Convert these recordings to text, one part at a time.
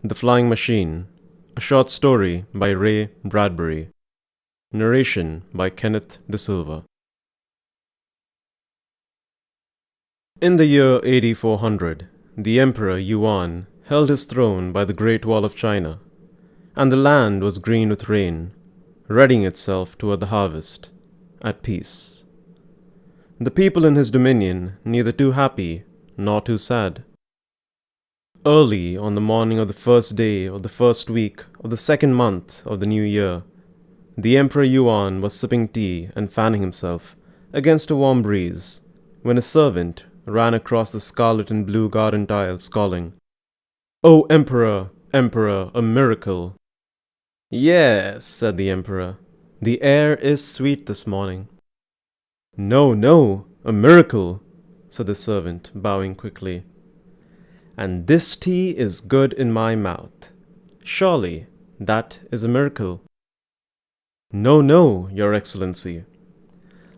The Flying Machine, a short story by Ray Bradbury. Narration by Kenneth De Silva. In the year 8400, the Emperor Yuan held his throne by the Great Wall of China, and the land was green with rain, readying itself toward the harvest, at peace. The people in his dominion neither too happy nor too sad. Early on the morning of the first day of the first week of the second month of the new year, the Emperor Yuan was sipping tea and fanning himself against a warm breeze when a servant ran across the scarlet and blue garden tiles calling, "O Emperor, Emperor, a miracle!" "Yes," said the Emperor, "the air is sweet this morning." "No, no, a miracle," said the servant, bowing quickly. "And this tea is good in my mouth. Surely that is a miracle." "No, no, Your Excellency."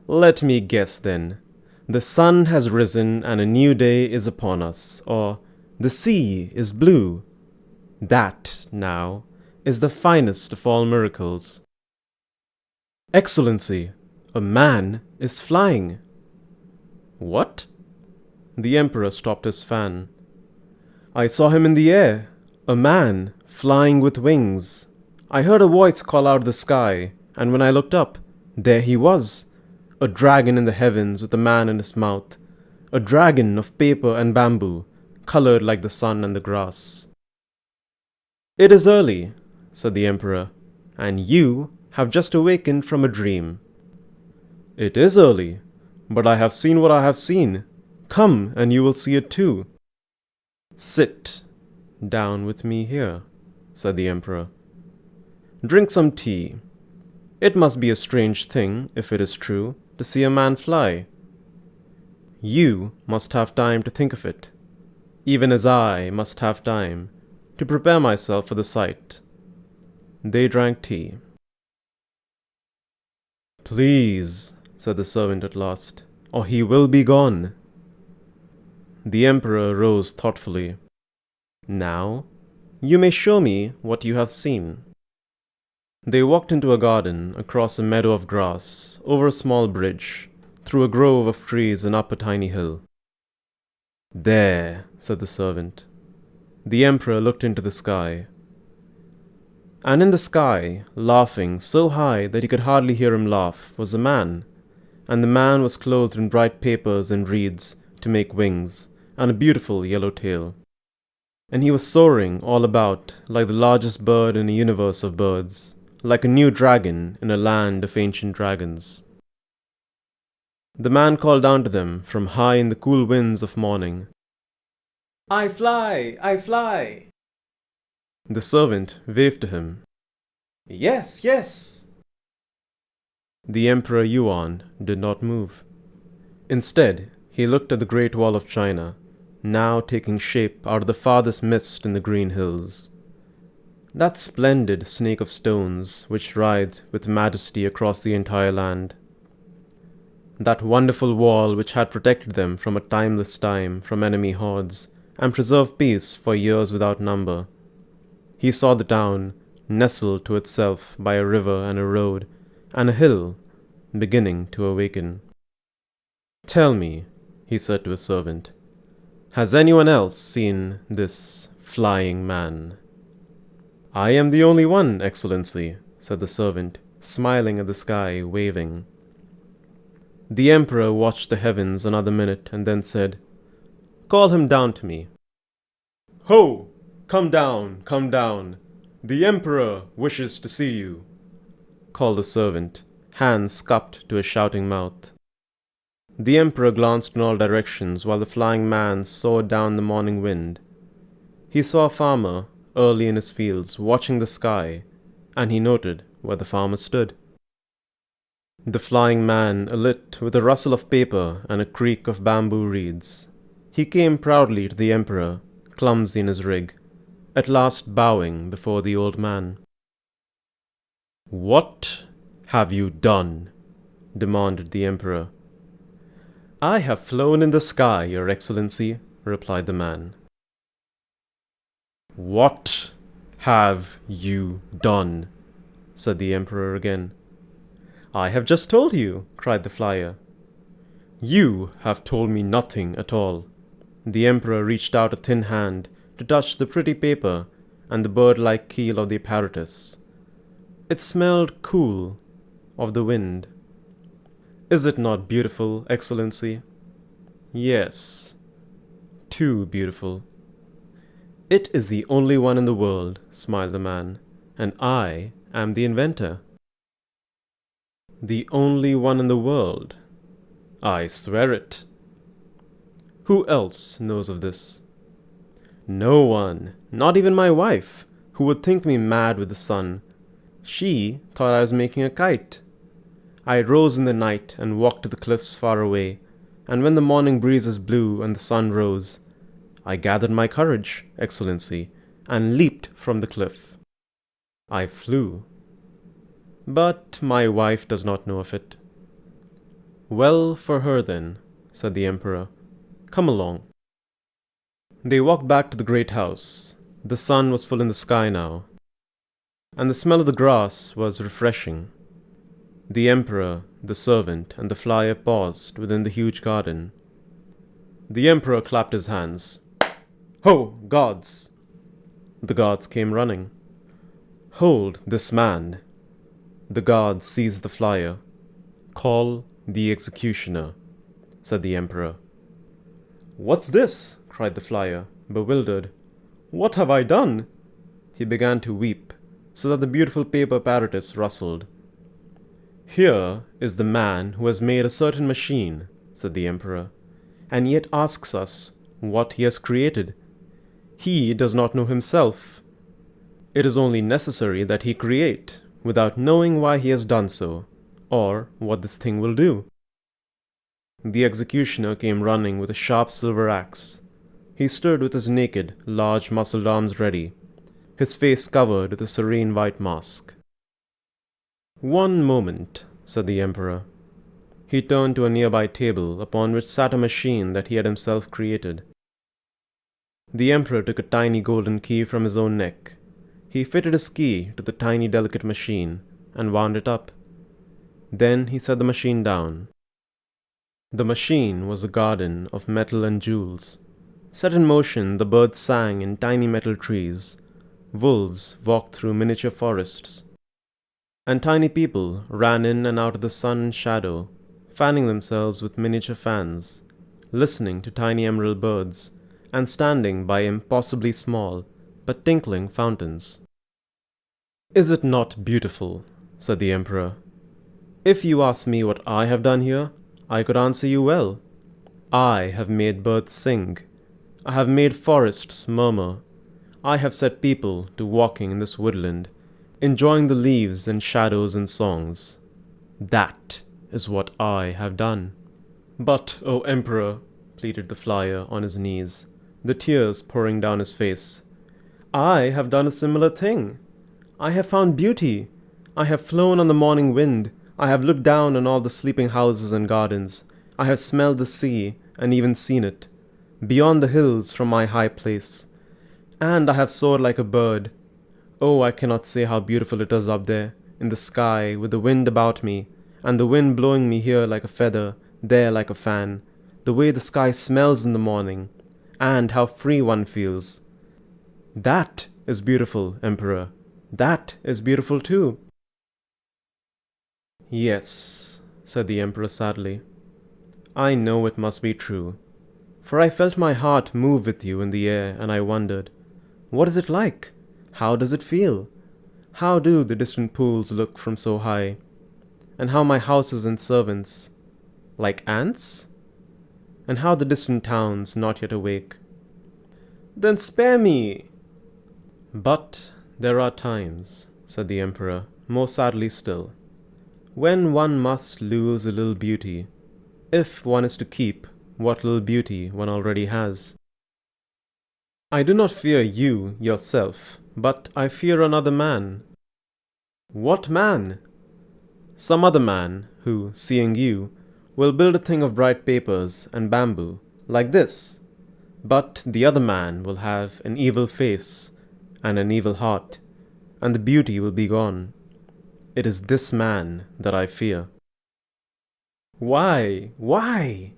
"Let me guess then. The sun has risen and a new day is upon us, or the sea is blue. That, now, is the finest of all miracles." "Excellency, a man is flying." "What?" The Emperor stopped his fan. "I saw him in the air, a man flying with wings. I heard a voice call out of the sky, and when I looked up, there he was, a dragon in the heavens with a man in his mouth, a dragon of paper and bamboo, colored like the sun and the grass." "It is early," said the Emperor, "and you have just awakened from a dream." "It is early, but I have seen what I have seen. Come, and you will see it too." "Sit down with me here," said the Emperor. "Drink some tea. It must be a strange thing, if it is true, to see a man fly. You must have time to think of it, even as I must have time to prepare myself for the sight." They drank tea. "Please," said the servant at last, "or he will be gone." The Emperor rose thoughtfully. "Now, you may show me what you have seen." They walked into a garden, across a meadow of grass, over a small bridge, through a grove of trees and up a tiny hill. "There," said the servant. The Emperor looked into the sky. And in the sky, laughing so high that he could hardly hear him laugh, was a man, and the man was clothed in bright papers and reeds to make wings, and a beautiful yellow tail. And he was soaring all about like the largest bird in a universe of birds, like a new dragon in a land of ancient dragons. The man called down to them from high in the cool winds of morning, "I fly! I fly!" The servant waved to him. "Yes, yes!" The Emperor Yuan did not move. Instead, he looked at the Great Wall of China, now taking shape out of the farthest mist in the green hills. That splendid snake of stones which writhed with majesty across the entire land. That wonderful wall which had protected them from a timeless time from enemy hordes, and preserved peace for years without number. He saw the town, nestled to itself by a river and a road, and a hill, beginning to awaken. "Tell me," he said to a servant, "has anyone else seen this flying man?" "I am the only one, Excellency," said the servant, smiling at the sky, waving. The Emperor watched the heavens another minute and then said, "Call him down to me." "Ho! Come down, come down. The Emperor wishes to see you," called the servant, hands cupped to his shouting mouth. The Emperor glanced in all directions while the flying man soared down the morning wind. He saw a farmer, early in his fields, watching the sky, and he noted where the farmer stood. The flying man alit with a rustle of paper and a creak of bamboo reeds. He came proudly to the Emperor, clumsy in his rig, at last bowing before the old man. "What have you done?" demanded the Emperor. "I have flown in the sky, Your Excellency," replied the man. "What have you done?" said the emperor again. "I have just told you," cried the flyer. "You have told me nothing at all." The emperor reached out a thin hand to touch the pretty paper and the bird-like keel of the apparatus. It smelled cool of the wind. "Is it not beautiful, Excellency?" "Yes, too beautiful." "It is the only one in the world," smiled the man, "and I am the inventor." "The only one in the world? I swear it." "Who else knows of this?" "No one, not even my wife, who would think me mad with the sun. She thought I was making a kite. I rose in the night and walked to the cliffs far away, and when the morning breezes blew and the sun rose, I gathered my courage, Excellency, and leaped from the cliff. I flew. But my wife does not know of it." "Well for her then," said the emperor. "Come along." They walked back to the great house. The sun was full in the sky now, and the smell of the grass was refreshing. The emperor, the servant, and the flyer paused within the huge garden. The emperor clapped his hands. "Ho, guards!" The guards came running. "Hold this man." The guards seized the flyer. "Call the executioner," said the emperor. "What's this?" cried the flyer, bewildered. "What have I done?" He began to weep, so that the beautiful paper apparatus rustled. "Here is the man who has made a certain machine," said the emperor, "and yet asks us what he has created. He does not know himself. It is only necessary that he create, without knowing why he has done so, or what this thing will do." The executioner came running with a sharp silver axe. He stood with his naked, large muscled arms ready, his face covered with a serene white mask. "One moment," said the emperor. He turned to a nearby table upon which sat a machine that he had himself created. The emperor took a tiny golden key from his own neck. He fitted his key to the tiny delicate machine and wound it up. Then he set the machine down. The machine was a garden of metal and jewels. Set in motion, the birds sang in tiny metal trees. Wolves walked through miniature forests. And tiny people ran in and out of the sun and shadow, fanning themselves with miniature fans, listening to tiny emerald birds, and standing by impossibly small but tinkling fountains. "Is it not beautiful?" said the emperor. "If you ask me what I have done here, I could answer you well. I have made birds sing. I have made forests murmur. I have set people to walking in this woodland, enjoying the leaves and shadows and songs. That is what I have done." "But, O emperor," pleaded the flyer on his knees, the tears pouring down his face, "I have done a similar thing. I have found beauty. I have flown on the morning wind. I have looked down on all the sleeping houses and gardens. I have smelled the sea and even seen it, beyond the hills from my high place. And I have soared like a bird. Oh, I cannot say how beautiful it is up there, in the sky, with the wind about me, and the wind blowing me here like a feather, there like a fan, the way the sky smells in the morning, and how free one feels. That is beautiful, Emperor. That is beautiful too." "Yes," said the Emperor sadly. "I know it must be true, for I felt my heart move with you in the air, and I wondered, what is it like? How does it feel? How do the distant pools look from so high? And how my houses and servants, like ants? And how the distant towns not yet awake? Then spare me!" "But there are times," said the Emperor, more sadly still, "when one must lose a little beauty, if one is to keep what little beauty one already has. I do not fear you yourself, but I fear another man." "What man?" "Some other man who, seeing you, will build a thing of bright papers and bamboo, like this. But the other man will have an evil face, and an evil heart, and the beauty will be gone. It is this man that I fear. Why? Why?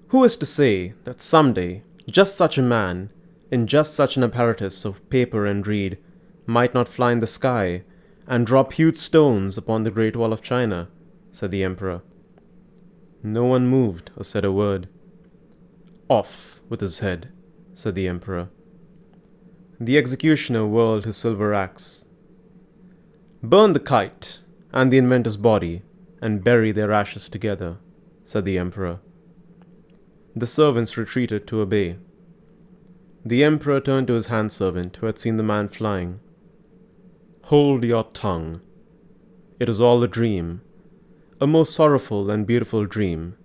Who is to say that someday just such a man, in just such an apparatus of paper and reed, might not fly in the sky and drop huge stones upon the Great Wall of China? Said the Emperor. No one moved or said a word. Off with his head, said the Emperor. The executioner whirled his silver axe. Burn the kite and the inventor's body and bury their ashes together, said the Emperor. The servants retreated to obey. The Emperor turned to his handservant who had seen the man flying. Hold your tongue. It is all a dream, a most sorrowful and beautiful dream,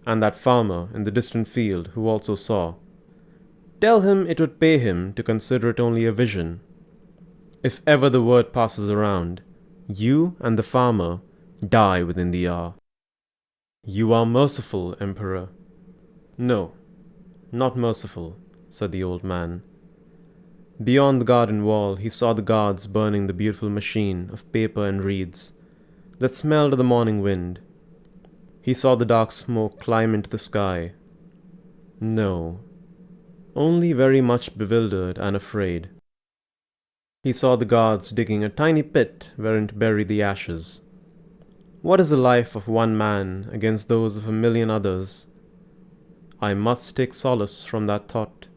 and that farmer in the distant field who also saw. Tell him it would pay him to consider it only a vision. If ever the word passes around, you and the farmer die within the hour. You are merciful, Emperor. No, not merciful, said the old man. Beyond the garden wall he saw the guards burning the beautiful machine of paper and reeds that smelled of the morning wind. He saw the dark smoke climb into the sky. No, only very much bewildered and afraid. He saw the guards digging a tiny pit wherein to bury the ashes. What is the life of one man against those of 1,000,000 others? I must take solace from that thought.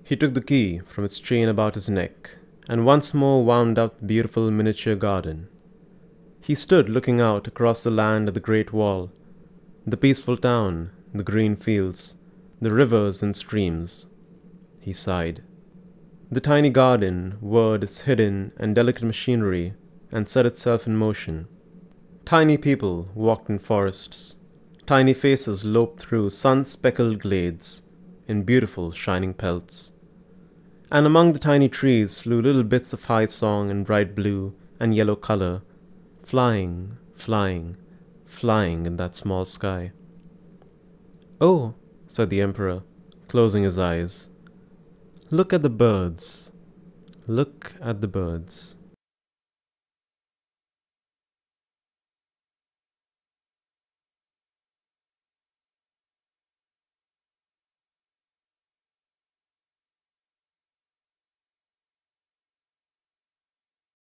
He took the key from its chain about his neck and once more wound up the beautiful miniature garden. He stood looking out across the land at the Great Wall, the peaceful town, the green fields, the rivers and streams. He sighed. The tiny garden whirred its hidden and delicate machinery and set itself in motion. Tiny people walked in forests. Tiny faces loped through sun-speckled glades in beautiful shining pelts. And among the tiny trees flew little bits of high song in bright blue and yellow color, flying, flying, flying in that small sky. Oh, said the Emperor, closing his eyes. Look at the birds. Look at the birds.